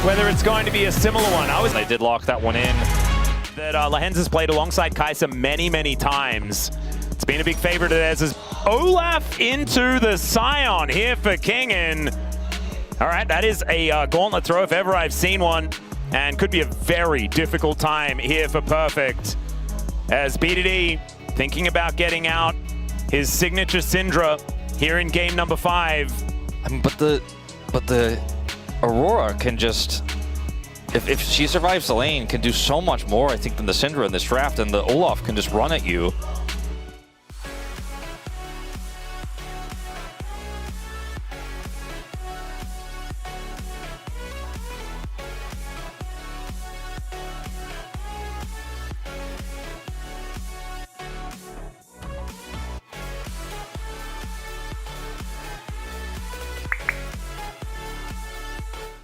whether it's going to be a similar one. They did lock that one in. That Lehens has played alongside Kai'Sa many times. It's been a big favorite of theirs. As Olaf into the Scion here for Kingen. All right, that is a gauntlet throw if ever I've seen one, and could be a very difficult time here for Perfect. As BDD thinking about getting out his signature Syndra here in game number 5. I mean, but the Aurora can just, if she survives the lane, can do so much more, I think, than the Syndra in this draft, and the Olaf can just run at you.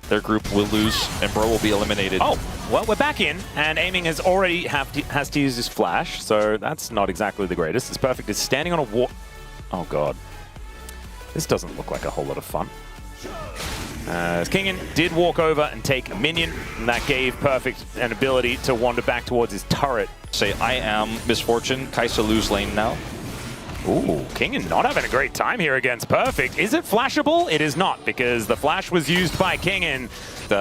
Their group will lose, and Bro will be eliminated. Oh, well, we're back in, and Aiming has already has to use his flash, so that's not exactly the greatest. It's Perfect is standing on a wall. Oh, God. This doesn't look like a whole lot of fun. As Kingen did walk over and take a minion, and that gave Perfect an ability to wander back towards his turret. Say, I am Misfortune. Kai'Sa lose lane now. Ooh, Kingen not having a great time here against Perfect. Is it flashable? It is not, because the flash was used by Kingen.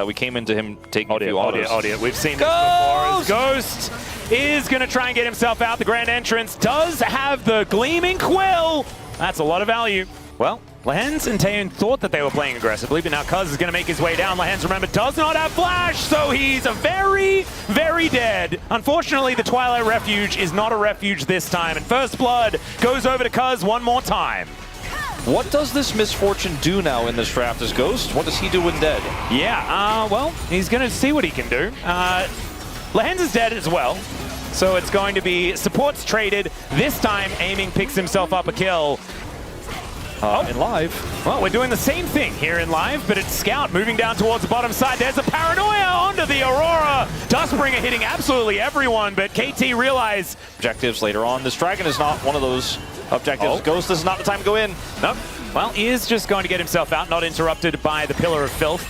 We came into him taking a few autos. Oh dear. We've seen this before. As Ghost is going to try and get himself out. The grand entrance does have the Gleaming Quill. That's a lot of value. Well, Lehens and Taeyeon thought that they were playing aggressively, but now Cuz is going to make his way down. Lehens, remember, does not have flash, so he's very dead. Unfortunately, the Twilight Refuge is not a refuge this time, and First Blood goes over to Cuz one more time. What does this Misfortune do now in this draft as Ghost? What does he do when dead? Yeah, well, he's going to see what he can do. Lehens is dead as well, so it's going to be supports traded. This time, Aiming picks himself up a kill. In live. Well, we're doing the same thing here in live, but it's Scout moving down towards the bottom side. There's a Paranoia onto the Aurora. Dustbringer hitting absolutely everyone, but KT realize Objectives later on. This Dragon is not one of those objectives. Ghost, this is not the time to go in. Nope. Well, he is just going to get himself out, not interrupted by the Pillar of Filth,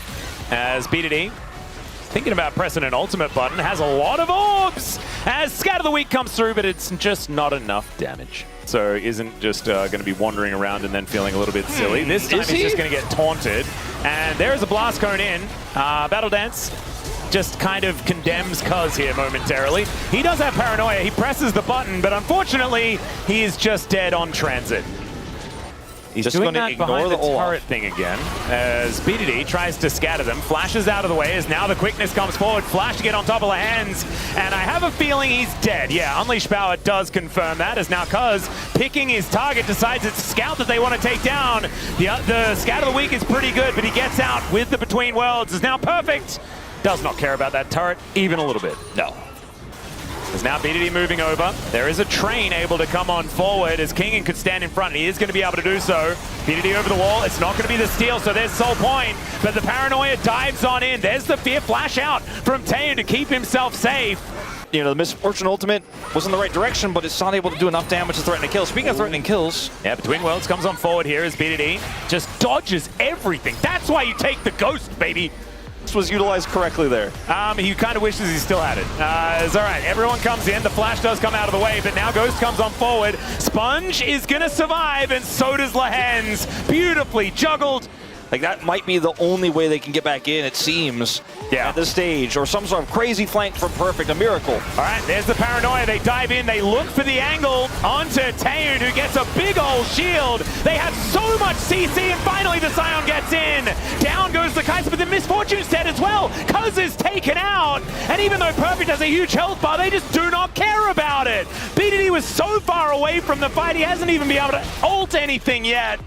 as BDD, thinking about pressing an ultimate button, has a lot of orbs as Scatter the Weak comes through, but it's just not enough damage. So isn't just going to be wandering around and then feeling a little bit silly. This time he's just going to get taunted. And there is a Blast Cone in. Battle Dance just kind of condemns Cuz here momentarily. He does have Paranoia. He presses the button, but unfortunately, he is just dead on transit. He's just doing going to that behind ignore the turret thing again, as BDD tries to scatter them, flashes out of the way as now the quickness comes forward, flash to get on top of Lehens, and I have a feeling he's dead. Yeah, Unleash Power does confirm that, as now Cuz, picking his target, decides it's Scout that they want to take down. The Scout of the Week is pretty good, but he gets out with the Between Worlds, is now Perfect. Does not care about that turret, even a little bit. No. There's now BDD moving over. There is a train able to come on forward as Kingen could stand in front. He is going to be able to do so. BDD over the wall. It's not going to be the steal, so there's Soul Point. But the Paranoia dives on in. There's the Fear Flash out from Taeyeon to keep himself safe. You know, the Misfortune ultimate was in the right direction, but it's not able to do enough damage to threaten a kill. Speaking of threatening kills. Yeah, Between Worlds comes on forward here as BDD just dodges everything. That's why you take the Ghost, baby. Was utilized correctly there. He kind of wishes he still had it. It's all right. Everyone comes in. The flash does come out of the way, but now Ghost comes on forward. Sponge is going to survive, and so does Lehens. Beautifully juggled. Like, that might be the only way they can get back in, it seems, at this stage. Or some sort of crazy flank from Perfect, a miracle. All right, there's the Paranoia. They dive in. They look for the angle onto Taeyeon, who gets a big old shield. They have so much CC, and finally the Scion gets in. Down goes the Kai'Sa, but the Misfortune's dead as well. Cuz is taken out. And even though Perfect has a huge health bar, they just do not care about it. BDD was so far away from the fight, he hasn't even been able to ult anything yet.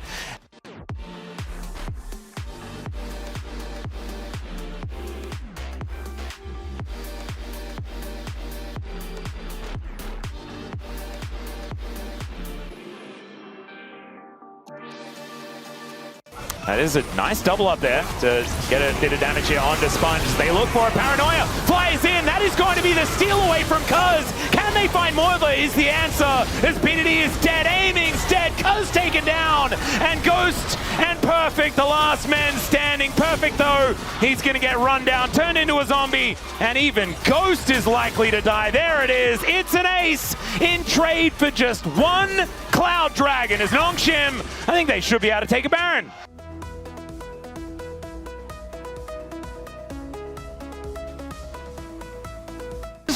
That is a nice double up there to get a bit of damage here onto Sponge. They look for a Paranoia. Flies in. That is going to be the steal away from Cuz. Can they find more of it is the answer. As BDD is dead. Aiming's dead. Cuz taken down. And Ghost and Perfect, the last man standing. Perfect, though, he's going to get run down, turned into a zombie. And even Ghost is likely to die. There it is. It's an ace in trade for just one Cloud Dragon. As Nongshim, I think they should be able to take a Baron.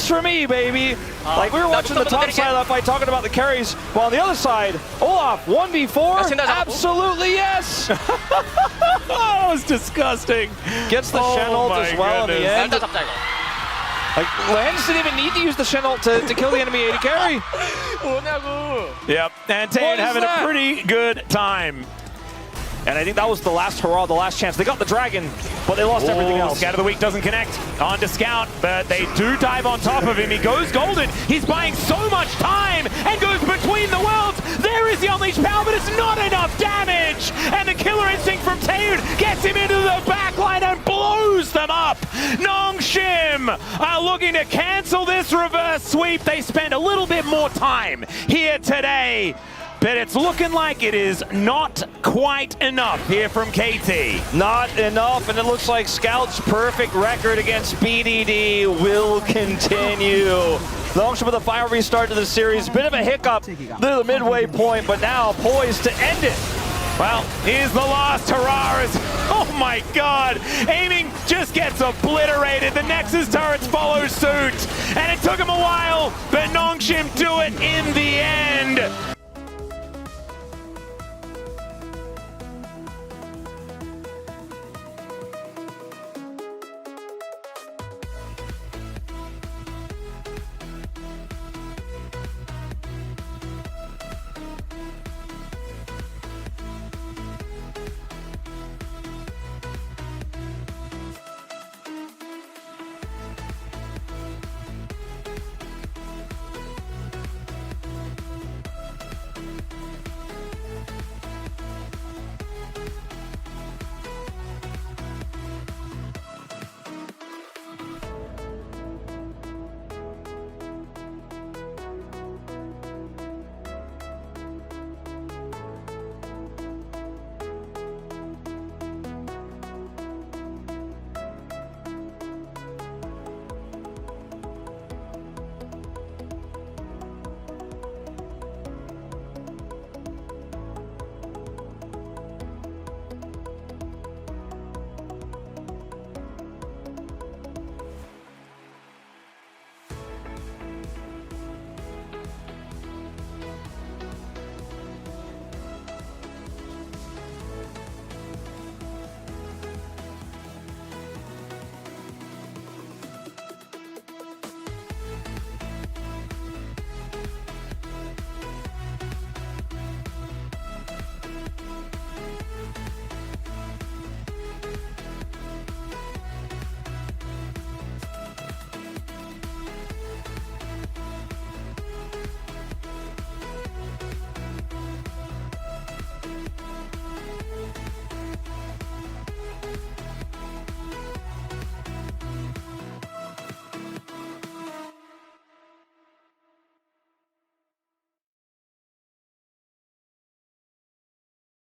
For me, baby. Like, we were watching the top side of that fight, talking about the carries, but on the other side, Olaf, 1v4, absolutely yes! That was disgusting. Gets the Shen-ult as well in the end. Like, Like, Lance didn't even need to use the Shen-ult to kill the enemy AD carry. Yep, and Tane having a pretty good time. And I think that was the last hurrah, the last chance. They got the dragon, but they lost everything else. Scout of the Week doesn't connect on to Scout, but they do dive on top of him. He goes golden. He's buying so much time and goes between the worlds. There is the unleashed power, but it's not enough damage. And the killer instinct from Taeud gets him into the backline and blows them up. Nongshim are looking to cancel this reverse sweep. They spend a little bit more time here today, but it's looking like it is not quite enough here from KT. Not enough, and it looks like Scout's perfect record against BDD will continue. Longship with a fire restart to the series. Bit of a hiccup near the midway point, but now poised to end it. Well, here's the last hurrah. Oh my god, aiming just gets obliterated. The Nexus turrets follow suit, and it took him a while, but Nongshim do it in the end.